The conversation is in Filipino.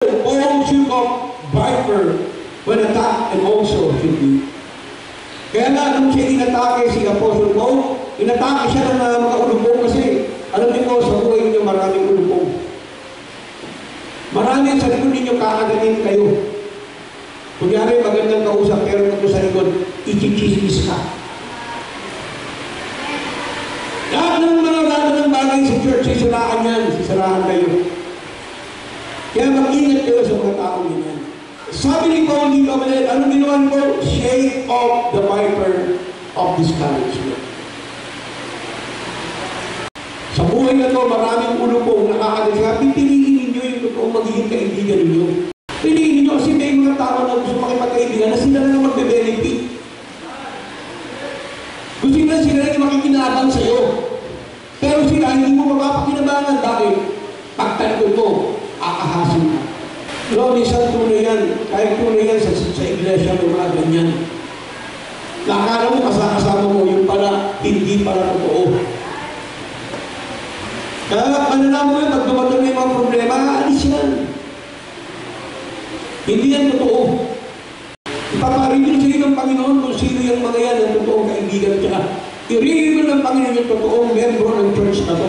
the bones of viper when attacked and also should be. Kaya nga, nung siya inatake si Apostle Paul, inatake siya ng mga ulupong kasi, alam niyo po, sa buhay niyo maraming ulupong. Maraming sa likod ninyo kakaganin kayo. Kunyari, magandang kausap, pero kung sa likod, ichichismis ka. Lahat ng bagay sa church, sisiraan yan, sisiraan kayo. Kaya mag-ingat kayo sa mga tao niyan. Sabi ni Paul dito, anong ginawa ko? Shake off the viper of discouragement. Sa buhay na ito, maraming ulupong nakakagalit. Pipiliin ninyo yung totoong magiging kaibigan ninyo. Piliin ninyo kasi may mga tao na gusto makipagkaibigan na sila na magbe-benefit. Gusto nila sila na makikinabang sa'yo. Pero sila hindi mo mapapakinabangan. Bakit? Pagtanggol mo, aakahasin ka. Pero minsan tunay yan, kahit tunay yan sa iglesia ng mga ganyan. Nakakala mo kasama mo, yung pala, hindi pala totoo. Kaya ano mo yun, pag dumating may mga problema, aalis yan. Hindi yan totoo. Ipaparigil sa iyo ng Panginoon kung sino yung mga yan ang totoong kaibigan. Tsaka i-reveal ng Panginoon yung totoong membro ng church na to.